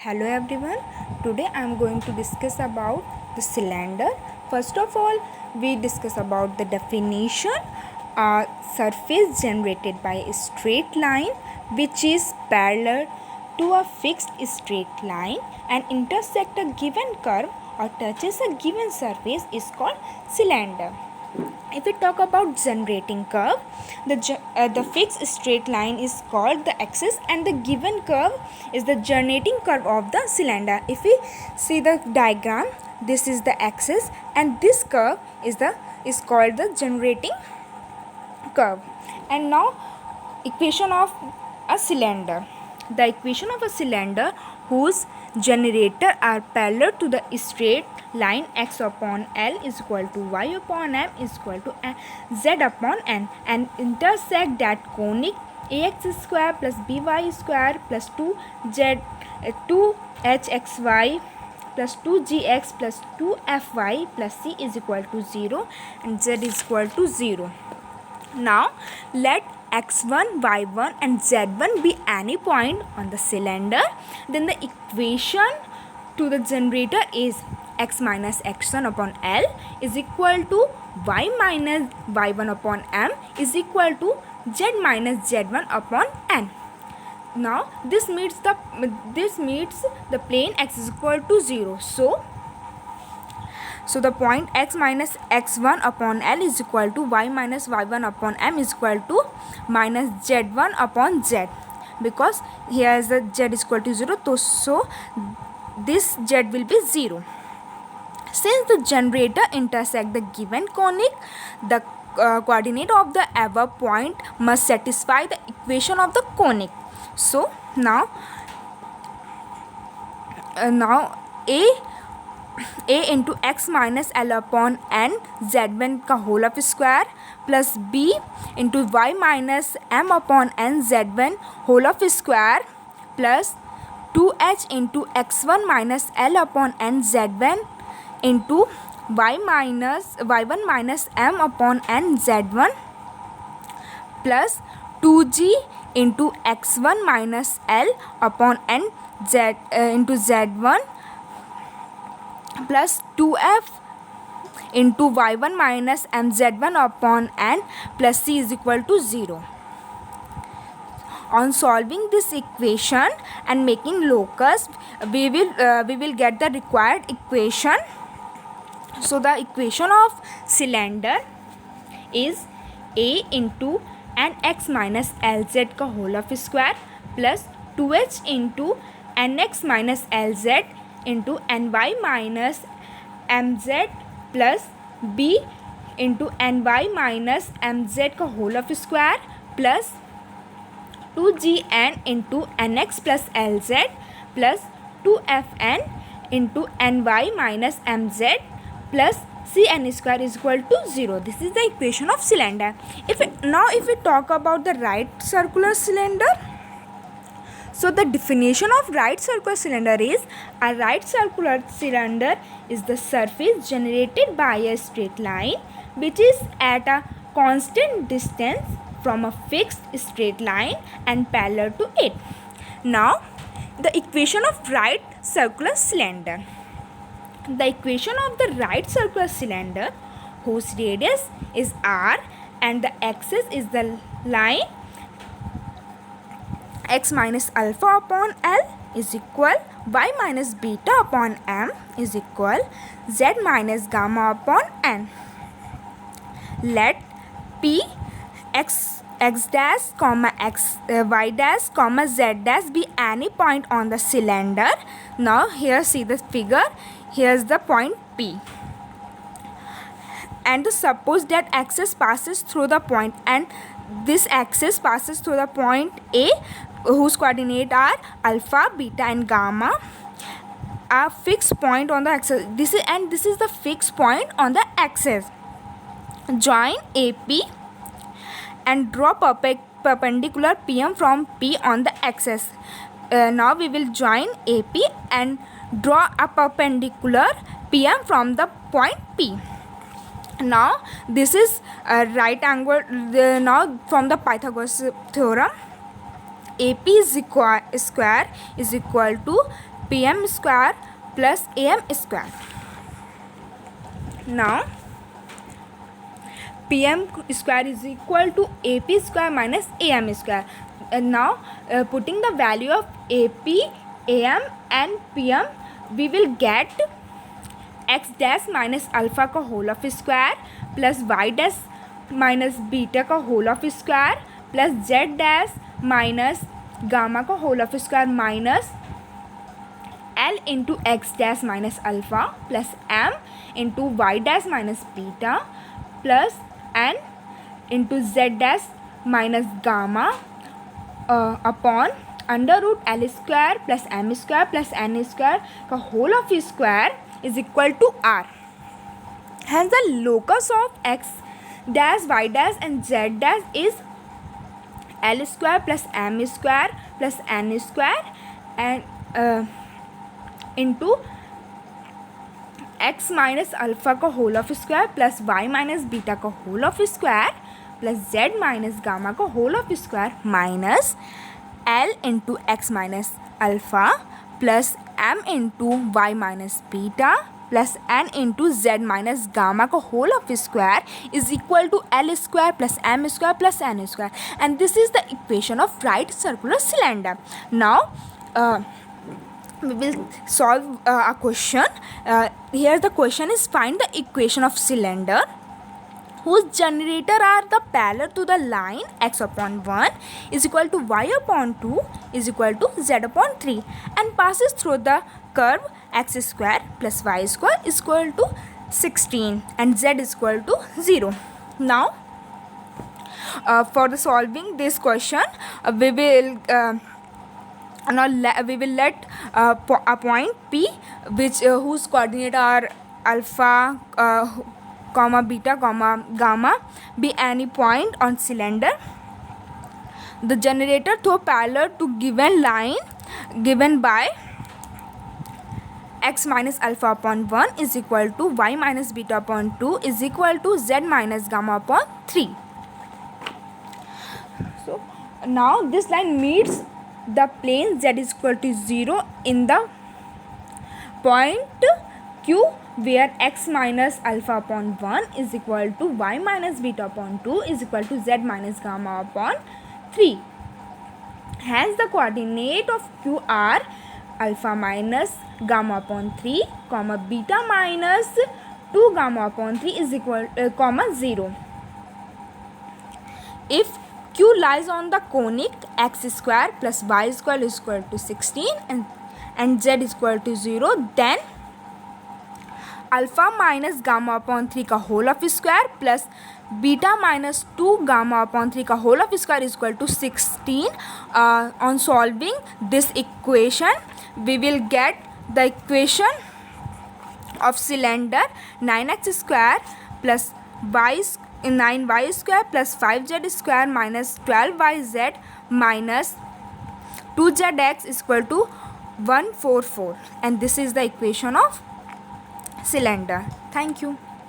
Hello everyone. Today I am going to discuss about the cylinder. First of all, we discuss about the definition. A surface generated by a straight line which is parallel to a fixed straight line and intersect a given curve or touches a given surface is called cylinder. If we talk about generating curve, the fixed straight line is called the axis and the given curve is the generating curve of the cylinder. If we see the diagram, this is the axis and this curve is called the generating curve. And now equation of a cylinder. The equation of a cylinder whose generator are parallel to the straight line x upon L is equal to y upon m is equal to z upon n and intersect that conic ax square plus by square plus 2hxy plus 2gx plus 2fy plus c is equal to 0 and z is equal to 0. Now let x1, y1 and z1 be any point on the cylinder. Then the equation to the generator is x minus x1 upon L is equal to y minus y1 upon m is equal to z minus z1 upon n. Now this meets the plane x is equal to 0. So the point x minus x1 upon L is equal to y minus y1 upon m is equal to minus z1 upon z, because here is the z is equal to 0, so this z will be 0. Since the generator intersect the given conic, the coordinate of the above point must satisfy the equation of the conic. So now a into x minus L upon n z1 का whole of square plus b into y minus m upon n z1 whole of square plus 2h into x1 minus L upon n z1 into y1 minus m upon n z1 plus 2g into x1 minus L upon n z into z1 plus 2f into y1 minus mz1 upon n plus c is equal to 0. On solving this equation and making locus, we will get the required equation. So the equation of cylinder is a into nx minus lz का whole of square plus 2h into nx minus lz into ny minus mz plus b into ny minus mz का whole of square plus 2gn into nx plus lz plus 2fn into ny minus mz plus cn square is equal to 0. This is the equation of cylinder. If we talk about the right circular cylinder, so the definition of right circular cylinder is a right circular cylinder is the surface generated by a straight line which is at a constant distance from a fixed straight line and parallel to it. Now the equation of right circular cylinder. The equation of the right circular cylinder whose radius is r and the axis is the line x minus alpha upon L is equal y minus beta upon m is equal z minus gamma upon n. Let p x dash comma x y dash comma z dash be any point on the cylinder. Now here see the figure. Here's the point P, and suppose that axis passes through the point and this axis passes through the point A whose coordinate are alpha, beta and gamma. A fixed point on the axis. This is the fixed point on the axis. Join AP and draw perpendicular PM from P on the axis. Now we will join AP and draw a perpendicular PM from the point P. Now this is a right angle. Now from the Pythagoras theorem, AP is square is equal to pm square plus am square. Now pm square is equal to ap square minus am square. And now putting the value of ap, am and pm, we will get x dash minus alpha का whole of square plus y dash minus beta का whole of square plus z dash minus gamma का whole of square minus L into x dash minus alpha plus m into y dash minus beta plus n into z dash minus gamma upon under root L square plus m square plus n square का whole of square is equal to r. Hence the locus of x dash, y dash and z dash is L square plus m square plus n square and into x minus alpha का whole of square plus y minus beta का whole of square plus z minus gamma का whole of square minus L into x minus alpha plus m into y minus beta plus n into z minus gamma का whole of square is equal to L square plus m square plus n square, and this is the equation of right circular cylinder. Now we will solve a question. Here the question is, find the equation of cylinder whose generator are the parallel to the line x upon 1 is equal to y upon 2 is equal to z upon 3 and passes through the curve x square plus y square is equal to 16 and z is equal to 0. Now for the solving this question, we will let a point P which whose coordinate are alpha, comma beta, comma gamma be any point on cylinder. The generator through parallel to given line given by x minus alpha upon 1 is equal to y minus beta upon 2 is equal to z minus gamma upon 3. So now this line meets the plane z is equal to 0 in the point Q, where x minus alpha upon 1 is equal to y minus beta upon 2 is equal to z minus gamma upon 3. Hence the coordinate of Q are alpha minus gamma upon 3, comma beta minus 2 gamma upon 3 is equal comma 0. If Q lies on the conic x square plus y square is equal to 16 and z is equal to 0, then alpha minus gamma upon 3 का whole of square plus beta minus 2 gamma upon 3 का whole of square is equal to 16. On solving this equation, we will get the equation of cylinder 9x square plus 9y square plus 5z square minus 12yz minus 2zx is equal to 144, and this is the equation of cylinder. Thank you.